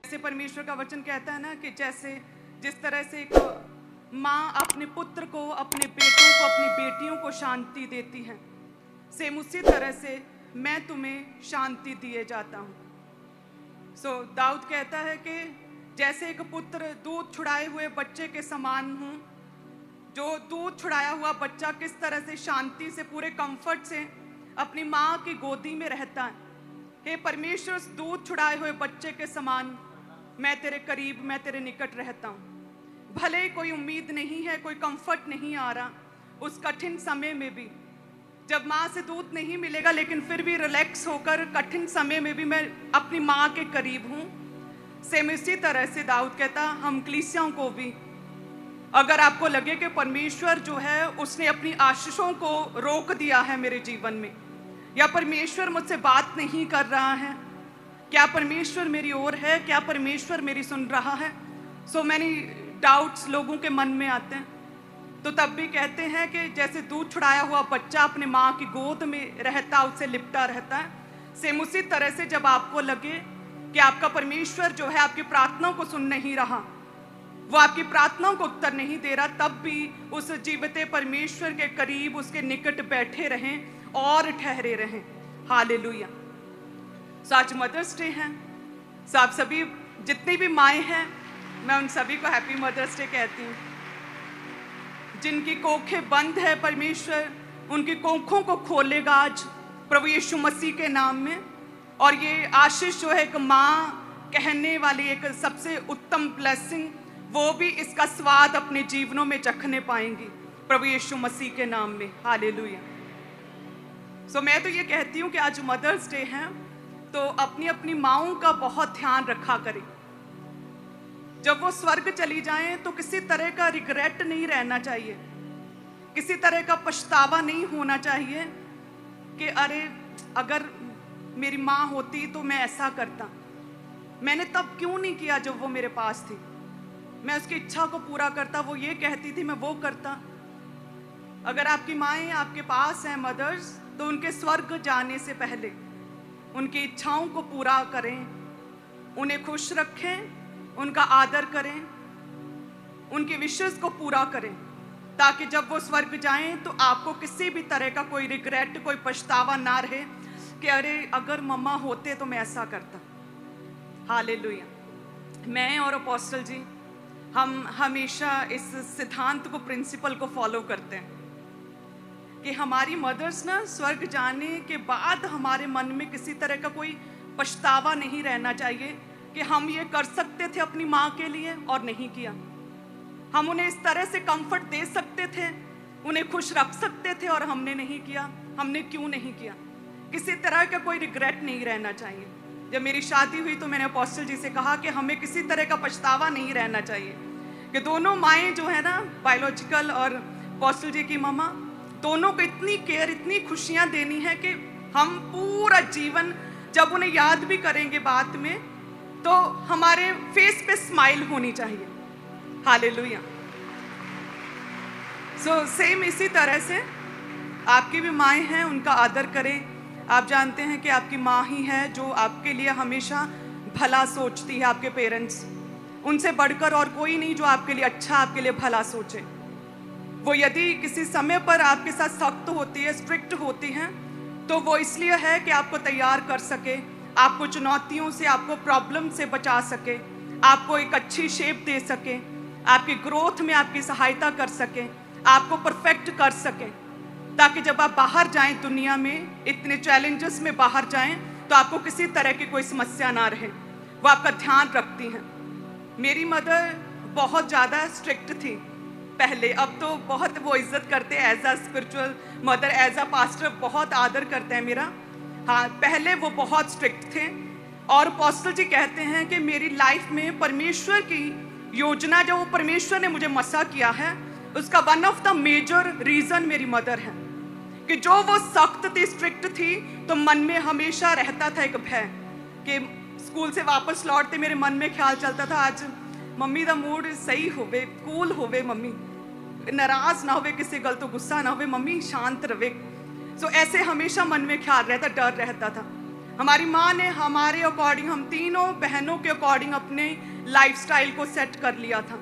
जैसे परमेश्वर का वचन कहता है ना कि जैसे जिस तरह से एक माँ अपने पुत्र को, अपने बेटों को, अपनी बेटियों को शांति देती है, सेम उसी तरह से मैं तुम्हें शांति दिए जाता हूँ। दाऊद कहता है कि जैसे एक पुत्र दूध छुड़ाए हुए बच्चे के समान हूँ, जो दूध छुड़ाया हुआ बच्चा किस तरह से शांति से, पूरे कंफर्ट से अपनी माँ की गोदी में रहता है। हे परमेश्वर, उस दूध छुड़ाए हुए बच्चे के समान मैं तेरे करीब, मैं तेरे निकट रहता हूँ। भले कोई उम्मीद नहीं है, कोई कंफर्ट नहीं आ रहा, उस कठिन समय में भी जब माँ से दूध नहीं मिलेगा, लेकिन फिर भी रिलैक्स होकर कठिन समय में भी मैं अपनी माँ के करीब हूँ। सेम इसी तरह से दाऊद कहता, हम कलीसियाओं को भी, अगर आपको लगे कि परमेश्वर जो है उसने अपनी आशीषों को रोक दिया है मेरे जीवन में, या परमेश्वर मुझसे बात नहीं कर रहा है, क्या परमेश्वर मेरी ओर है, क्या परमेश्वर मेरी सुन रहा है। सो मैनी डाउट्स लोगों के मन में आते हैं, तो तब भी कहते हैं कि जैसे दूध छुड़ाया हुआ बच्चा अपने माँ की गोद में रहता, उससे लिपटा रहता है, सेम उसी तरह से जब आपको लगे कि आपका परमेश्वर जो है आपकी प्रार्थनाओं को सुन नहीं रहा, वो आपकी प्रार्थनाओं को उत्तर नहीं दे रहा, तब भी उस जीवते परमेश्वर के करीब, उसके निकट बैठे रहें और ठहरे रहें। हालेलुया। आज मदर्स डे है, आप सभी जितनी भी माएँ हैं, मैं उन सभी को हैप्पी मदर्स डे कहती हूँ। जिनकी कोखें बंद है, परमेश्वर उनकी कोखों को खोलेगा आज प्रभु यीशु मसीह के नाम में। और ये आशीष जो है एक माँ कहने वाली एक सबसे उत्तम ब्लेसिंग, वो भी इसका स्वाद अपने जीवनों में चखने पाएंगी प्रभु यीशु मसीह के नाम में। हालेलुया। मैं तो ये कहती हूँ कि आज मदर्स डे है, तो अपनी अपनी माँओं का बहुत ध्यान रखा करें। जब वो स्वर्ग चली जाएं तो किसी तरह का रिग्रेट नहीं रहना चाहिए, किसी तरह का पछतावा नहीं होना चाहिए कि अरे अगर मेरी माँ होती तो मैं ऐसा करता, मैंने तब क्यों नहीं किया जब वो मेरे पास थी, मैं उसकी इच्छा को पूरा करता, वो ये कहती थी मैं वो करता। अगर आपकी माएँ आपके पास हैं मदर्स, तो उनके स्वर्ग जाने से पहले उनकी इच्छाओं को पूरा करें, उन्हें खुश रखें, उनका आदर करें, उनकी विशेष को पूरा करें, ताकि जब वो स्वर्ग जाएं तो आपको किसी भी तरह का कोई रिग्रेट, कोई पछतावा ना रहे कि अरे अगर मम्मा होते तो मैं ऐसा करता। हालेलुया। मैं और अपोस्टल जी हम हमेशा इस सिद्धांत को, प्रिंसिपल को फॉलो करते हैं कि हमारी मदर्स ना स्वर्ग जाने के बाद हमारे मन में किसी तरह का कोई पछतावा नहीं रहना चाहिए कि हम ये कर सकते थे अपनी माँ के लिए और नहीं किया। हम उन्हें इस तरह से कंफर्ट दे सकते थे, उन्हें खुश रख सकते थे और हमने नहीं किया। हमने क्यों नहीं किया? किसी तरह का कोई रिग्रेट नहीं रहना चाहिए। जब मेरी शादी हुई तो मैंने अपोस्टल जी से कहा कि हमें किसी तरह का पछतावा नहीं रहना चाहिए कि दोनों माएँ जो है ना, बायोलॉजिकल और अपोस्टल जी की मम्मा, दोनों को इतनी केयर, इतनी खुशियाँ देनी है कि हम पूरा जीवन जब उन्हें याद भी करेंगे बाद में, तो हमारे फेस पे स्माइल होनी चाहिए। हालेलुया। सेम इसी तरह से आपकी भी माएँ हैं, उनका आदर करें। आप जानते हैं कि आपकी माँ ही है जो आपके लिए हमेशा भला सोचती है। आपके पेरेंट्स, उनसे बढ़कर और कोई नहीं जो आपके लिए अच्छा, आपके लिए भला सोचे। वो यदि किसी समय पर आपके साथ सख्त होती है, स्ट्रिक्ट होती हैं, तो वो इसलिए है कि आपको तैयार कर सके, आपको चुनौतियों से, आपको प्रॉब्लम से बचा सके, आपको एक अच्छी शेप दे सके, आपकी ग्रोथ में आपकी सहायता कर सके, आपको परफेक्ट कर सके, ताकि जब आप बाहर जाएं दुनिया में, इतने चैलेंजेस में बाहर जाएं, तो आपको किसी तरह की कोई समस्या ना रहे। वो आपका ध्यान रखती हैं। मेरी मदर बहुत ज़्यादा स्ट्रिक्ट थी पहले, अब तो बहुत वो इज्जत करते हैं as a spiritual mother, as a pastor बहुत आदर करते हैं मेरा। हाँ, पहले वो बहुत स्ट्रिक्ट थे। और अपोस्टल जी कहते हैं कि मेरी लाइफ में परमेश्वर की योजना, जो वो परमेश्वर ने मुझे मसा किया है, उसका one of the major reason मेरी मदर है। कि जो वो सख्त थी, स्ट्रिक्ट थी, तो मन में हमेशा रहता था एक भय कि स्कूल से वापस लौटते मेरे मन में ख्याल चलता था, आज मम्मी दा मूड सही होवे, कूल होवे, मम्मी नाराज ना होवे, किसी गल तो गुस्सा ना होवे, मम्मी शांत रहे। ऐसे हमेशा मन में ख्याल रहता, डर रहता था। हमारी माँ ने हमारे अकॉर्डिंग, हम तीनों बहनों के अकॉर्डिंग अपने लाइफस्टाइल को सेट कर लिया था।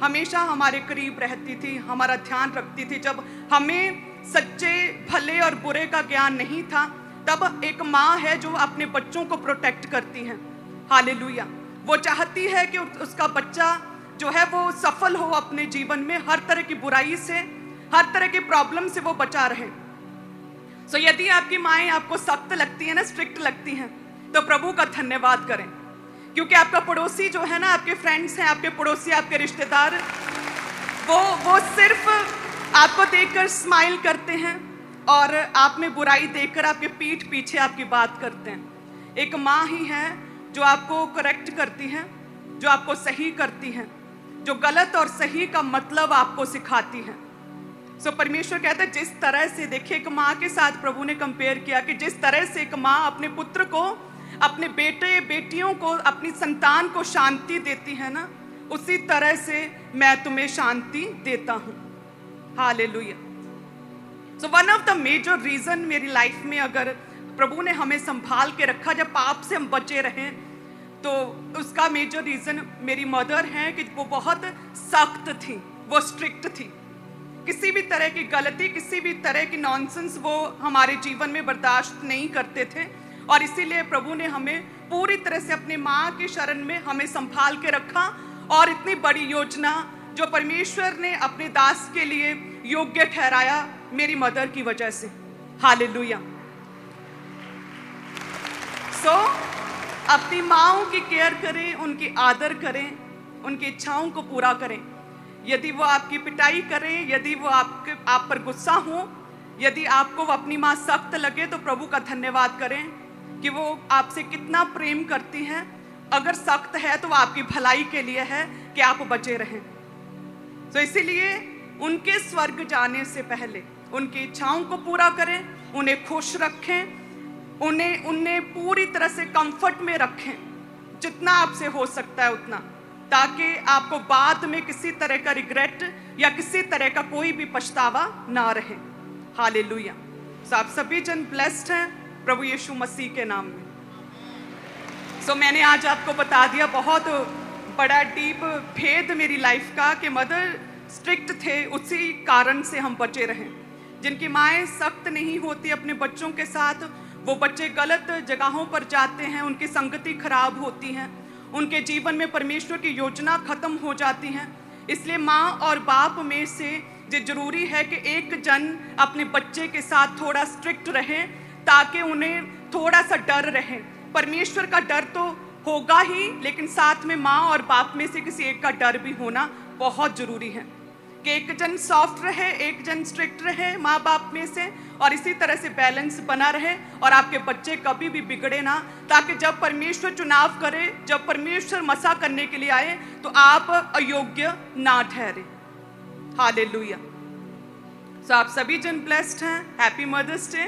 हमेशा हमारे करीब रहती थी, हमारा ध्यान रखती थी। जब हमें सच्चे भले और बुरे का ज्ञान नहीं था, तब एक माँ है जो अपने बच्चों को प्रोटेक्ट करती है। हालेलुया। वो चाहती है कि उसका बच्चा जो है वो सफल हो अपने जीवन में, हर तरह की बुराई से, हर तरह की प्रॉब्लम से वो बचा रहे। सो यदि आपकी माएँ आपको सख्त लगती है ना, स्ट्रिक्ट लगती हैं, तो प्रभु का धन्यवाद करें, क्योंकि आपका पड़ोसी जो है ना, आपके फ्रेंड्स हैं, आपके पड़ोसी, आपके रिश्तेदार, वो सिर्फ आपको देखकर स्माइल करते हैं और आप में बुराई देखकर आपके पीठ पीछे आपकी बात करते हैं। एक माँ ही है जो आपको करेक्ट करती है, जो आपको सही करती है, जो गलत और सही का मतलब आपको सिखाती है। सो परमेश्वर कहता है, जिस तरह से, देखिए, एक माँ के साथ प्रभु ने कंपेयर किया कि जिस तरह से एक माँ अपने पुत्र को, अपने बेटे बेटियों को, अपनी संतान को शांति देती है ना, उसी तरह से मैं तुम्हें शांति देता हूँ। Hallelujah. So one of the major reason मेरी लाइफ में अगर प्रभु ने हमें संभाल के रखा, जब पाप से हम बचे रहें, तो उसका मेजर रीजन मेरी मदर है कि वो बहुत सख्त थी, वो स्ट्रिक्ट थी। किसी भी तरह की गलती, किसी भी तरह की नॉनसेंस वो हमारे जीवन में बर्दाश्त नहीं करते थे। और इसीलिए प्रभु ने हमें पूरी तरह से अपने माँ की शरण में हमें संभाल के रखा, और इतनी बड़ी योजना जो परमेश्वर ने अपने दास के लिए योग्य ठहराया, मेरी मदर की वजह से। हालेलुया। सो अपनी माँओं की केयर करें, उनकी आदर करें, उनकी इच्छाओं को पूरा करें। यदि वो आपकी पिटाई करें, यदि वो आप पर गुस्सा हो, यदि आपको वो अपनी माँ सख्त लगे, तो प्रभु का धन्यवाद करें कि वो आपसे कितना प्रेम करती हैं। अगर सख्त है तो वो आपकी भलाई के लिए है कि आप बचे रहें। तो इसीलिए उनके स्वर्ग जाने से पहले उनकी इच्छाओं को पूरा करें, उन्हें खुश रखें, उन्हें पूरी तरह से कंफर्ट में रखें, जितना आपसे हो सकता है उतना, ताकि आपको बाद में किसी तरह का रिग्रेट या किसी तरह का कोई भी पछतावा ना रहे। हालेलुया। सो आप सभी जन ब्लेस्ड हैं प्रभु यीशु मसीह के नाम में। सो मैंने आज आपको बता दिया बहुत बड़ा डीप भेद मेरी लाइफ का, कि मदर स्ट्रिक्ट थे, उसी कारण से हम बचे रहें। जिनकी माएँ सख्त नहीं होती अपने बच्चों के साथ, वो बच्चे गलत जगहों पर जाते हैं, उनकी संगति खराब होती है, उनके जीवन में परमेश्वर की योजना खत्म हो जाती है। इसलिए माँ और बाप में से ये जरूरी है कि एक जन अपने बच्चे के साथ थोड़ा स्ट्रिक्ट रहे, ताकि उन्हें थोड़ा सा डर रहे। परमेश्वर का डर तो होगा ही, लेकिन साथ में माँ और बाप में से किसी एक का डर भी होना बहुत जरूरी है, कि एक जन सॉफ्ट रहे, एक जन स्ट्रिक्ट रहे माँ बाप में से, और इसी तरह से बैलेंस बना रहे, और आपके बच्चे कभी भी बिगड़े ना, ताकि जब परमेश्वर चुनाव करे, जब परमेश्वर मसा करने के लिए आए, तो आप अयोग्य ना ठहरे। हालेलुया। सो आप सभी जन ब्लेस्ड हैं। Happy mother's day.